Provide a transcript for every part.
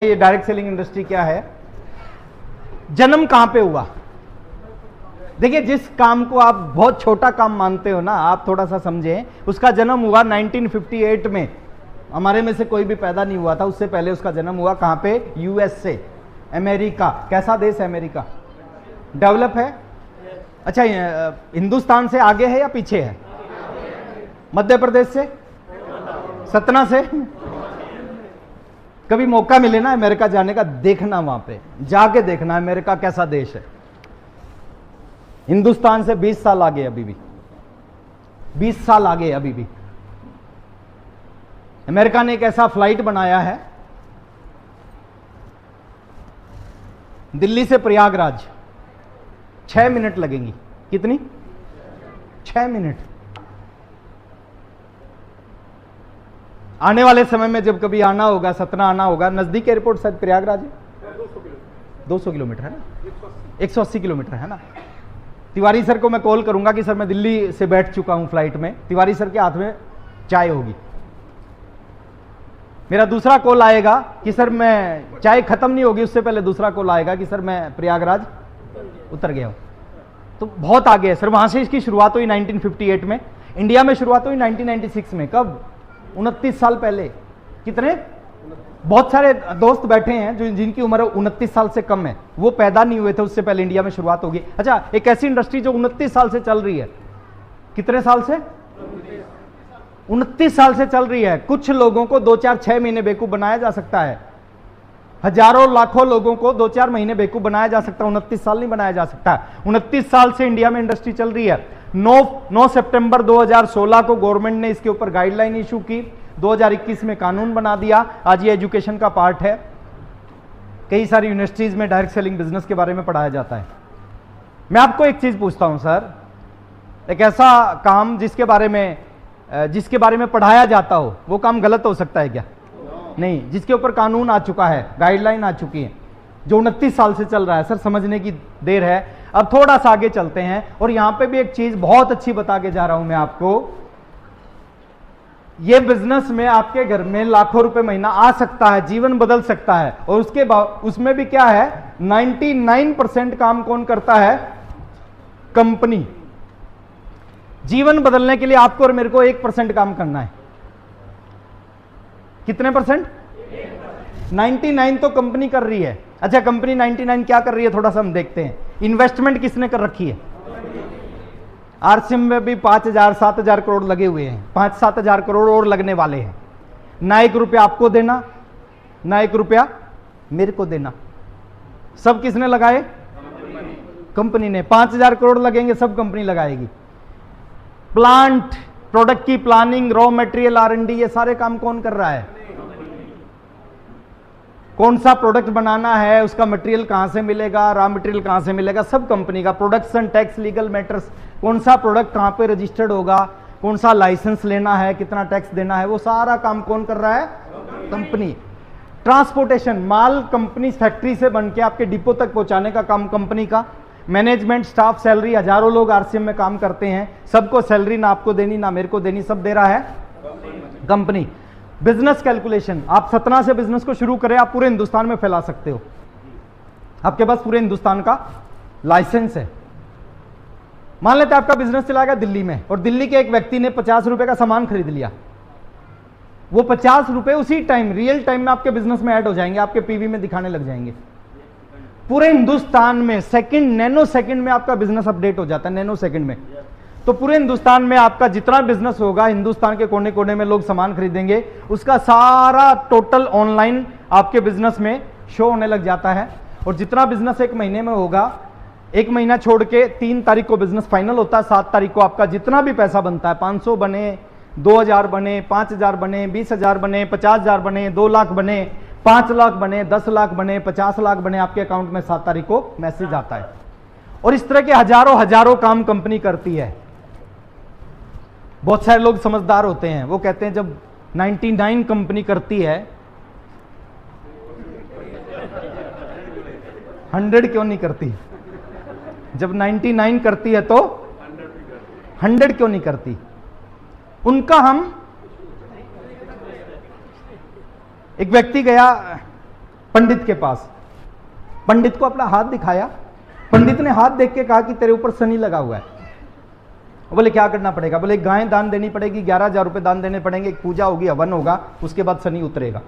ये direct selling industry क्या है, जन्म कहां पे हुआ। देखिए, जिस काम को आप बहुत छोटा काम मानते हो ना, आप थोड़ा सा समझें, उसका जन्म हुआ 1958 में। हमारे में से कोई भी पैदा नहीं हुआ था, उससे पहले उसका जन्म हुआ कहां पे, यूएस से, अमेरिका। कैसा देश है अमेरिका? डेवलप है। अच्छा, हिंदुस्तान से आगे है या पीछे है? मध्य प्रदेश से, सतना से। कभी मौका मिले ना अमेरिका जाने का, देखना, वहां पे जाके देखना अमेरिका कैसा देश है। हिंदुस्तान से 20 साल आगे, अभी भी 20 साल आगे अभी भी। अमेरिका ने एक ऐसा फ्लाइट बनाया है, दिल्ली से प्रयागराज 6 मिनट लगेंगी। कितनी? 6 मिनट। आने वाले समय में जब कभी आना होगा, सतना आना होगा, नजदीक एयरपोर्ट शायद प्रयागराज है, 200 किलोमीटर है ना, 180 किलोमीटर है ना। तिवारी सर को मैं कॉल करूंगा कि सर मैं दिल्ली से बैठ चुका हूं फ्लाइट में, तिवारी सर के हाथ में चाय होगी। मेरा दूसरा कॉल आएगा कि सर मैं, चाय खत्म नहीं होगी उससे पहले दूसरा कॉल आएगा कि सर मैं प्रयागराज उतर गया हूं। तो बहुत आगे है सर। वहां से इसकी शुरुआत हुई 1958 में, इंडिया में शुरुआत हुई 1996 में। कब? 29 साल पहले। कितने? बहुत सारे दोस्त बैठे हैं जो जिनकी उम्र 29 साल से कम है, वो पैदा नहीं हुए थे, उससे पहले इंडिया में शुरुआत होगी। अच्छा, एक ऐसी इंडस्ट्री जो 29 साल से चल रही है। कितने साल से? 29 साल से चल रही है। कुछ लोगों को 2-4-6 महीने बेवकूफ बनाया जा सकता है, हजारों लाखों लोगों को 2-4 महीने बेवकूफ बनाया जा सकता है, 29 साल नहीं बनाया जा सकता। 29 साल से इंडिया में इंडस्ट्री चल रही है। 9 सितंबर 2016 को गवर्नमेंट ने इसके ऊपर गाइडलाइन इशू की, 2021 में कानून बना दिया। आज ये एजुकेशन का पार्ट है। कई सारी यूनिवर्सिटीज में डायरेक्ट सेलिंग बिजनेस के बारे में पढ़ाया जाता है। मैं आपको एक चीज पूछता हूं सर, एक ऐसा काम जिसके बारे में पढ़ाया जाता हो, वो काम गलत हो सकता है क्या? नहीं। जिसके ऊपर कानून आ चुका है, गाइडलाइन आ चुकी है, जो 29 साल से चल रहा है। सर समझने की देर है। अब थोड़ा सा आगे चलते हैं, और यहां पे भी एक चीज बहुत अच्छी बता के जा रहा हूं मैं आपको। ये बिजनेस में आपके घर में लाखों रुपए महीना आ सकता है, जीवन बदल सकता है। और उसके बाद उसमें भी क्या है, 99% काम कौन करता है? कंपनी। जीवन बदलने के लिए आपको और मेरे को 1% काम करना है। कितने परसेंट? 99 तो कंपनी कर रही है। अच्छा, कंपनी 99 क्या कर रही है, थोड़ा सा हम देखते हैं। इन्वेस्टमेंट किसने कर रखी है? आरसीएम में भी 5,000-7,000 करोड़ लगे हुए हैं, 5-7 हजार करोड़ और लगने वाले हैं। ना 1 रुपया आपको देना, ना 1 रुपया मेरे को देना। सब किसने लगाए? कंपनी ने। 5,000 करोड़ लगेंगे, सब कंपनी लगाएगी। प्लांट, प्रोडक्ट की प्लानिंग, रॉ मटेरियल, R&D, ये सारे काम कौन कर रहा है? कौन सा प्रोडक्ट बनाना है, उसका मटेरियल कहां से मिलेगा, रॉ मटेरियल कहां से मिलेगा, सब कंपनी का। प्रोडक्शन, टैक्स, लीगल मैटर्स, कौन सा प्रोडक्ट कहां पे रजिस्टर्ड होगा, कौन सा लाइसेंस लेना है, कितना टैक्स देना है, वो सारा काम कौन कर रहा है? कंपनी। ट्रांसपोर्टेशन, माल कंपनी फैक्ट्री से बन के आपके डिपो तक पहुंचाने का काम कंपनी का। मैनेजमेंट, स्टाफ, सैलरी, हजारों लोग आरसीएम में काम करते हैं, सबको सैलरी ना आपको देनी ना मेरे को देनी, सब दे रहा है कंपनी। बिजनेस कैलकुलेशन, आप सतना से बिजनेस को शुरू करें, आप पूरे हिंदुस्तान में फैला सकते हो। आपके पास पूरे हिंदुस्तान का लाइसेंस है। मान लेते हैं आपका बिजनेस चला गया दिल्ली में, और दिल्ली के एक व्यक्ति ने 50 रुपए का सामान खरीद लिया। वो 50 रुपए उसी टाइम, रियल टाइम में आपके बिजनेस में ऐड हो जाएंगे, आपके पीवी में दिखाने लग जाएंगे। पूरे हिंदुस्तान में सेकंड, नैनो सेकंड में आपका बिजनेस अपडेट हो जाता है, नैनो सेकंड में। तो पूरे हिंदुस्तान में आपका जितना बिजनेस होगा, हिंदुस्तान के कोने कोने में लोग सामान खरीदेंगे, उसका सारा टोटल ऑनलाइन आपके बिजनेस में शो होने लग जाता है। और जितना बिजनेस एक महीने में होगा, 1 महीना छोड़ के 3 तारीख को बिजनेस फाइनल होता है, 7 तारीख को आपका जितना भी पैसा बनता है, 500 बने, 2,000 बने, 5,000 बने, 20,000 बने, 50,000 बने, 2 लाख बने, 5 लाख बने, 10 लाख बने, 50 लाख बने, आपके अकाउंट में 7 तारीख को मैसेज आता है। और इस तरह के हजारों काम कंपनी करती है। बहुत सारे लोग समझदार होते हैं, वो कहते हैं जब 99 कंपनी करती है, 100 क्यों नहीं करती? जब 99 करती है तो 100 क्यों नहीं करती? उनका हम, एक व्यक्ति गया पंडित के पास, पंडित को अपना हाथ दिखाया, पंडित ने हाथ देख के कहा कि तेरे ऊपर शनि लगा हुआ है। बोले क्या करना पड़ेगा? बोले गाय दान देनी पड़ेगी, 11,000 रुपए दान देने पड़ेंगे, एक पूजा होगी, हवन होगा, उसके बाद शनि उतरेगा।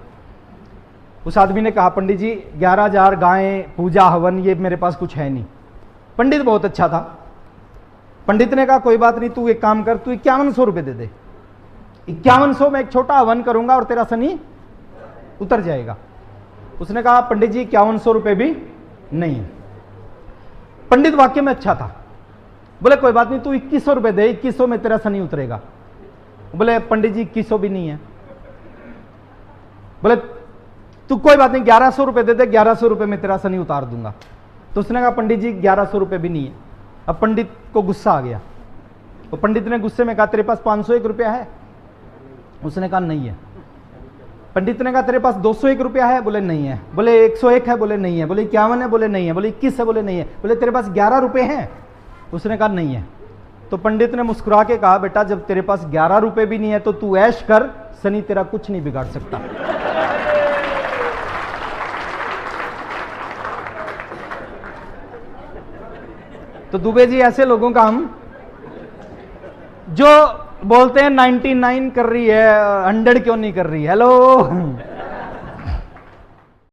उस आदमी ने कहा पंडित जी 11,000 गायें, पूजा, हवन, ये मेरे पास कुछ है नहीं। पंडित बहुत अच्छा था, पंडित ने कहा कोई बात नहीं, तू एक काम कर, तू 5100 रुपए दे दे, 5100 में एक छोटा हवन करूंगा और तेरा शनि उतर जाएगा। उसने कहा पंडित जी 5100 रुपए भी नहीं है। पंडित वाक्य में अच्छा था, बोले कोई बात नहीं, तू 2100 रुपए दे, 2100 में तेरा शनि उतरेगा। बोले पंडित जी 2100 भी नहीं है। बोले तू कोई बात नहीं 1100 रुपए दे दे, 1100 रुपए में तेरा शनि उतार दूंगा। तो उसने कहा पंडित जी 1100 रुपए भी नहीं है। अब पंडित को गुस्सा आ गया, तो पंडित ने गुस्से में कहा तेरे पास 501 रुपया है? उसने कहा नहीं है। पंडित ने कहा तेरे पास 201 रुपया है? बोले नहीं है। बोले 101 है? बोले नहीं है। बोले 51 है? बोले नहीं है। बोले 21 है? बोले नहीं है। बोले तेरे पास 11 रुपए हैं? उसने कहा नहीं है। तो पंडित ने मुस्कुरा के कहा बेटा जब तेरे पास 11 रुपए भी नहीं है तो तू ऐश कर, शनि तेरा कुछ नहीं बिगाड़ सकता। तो दुबे जी ऐसे लोगों का हम जो बोलते हैं 99 कर रही है, 100 क्यों नहीं कर रही? हेलो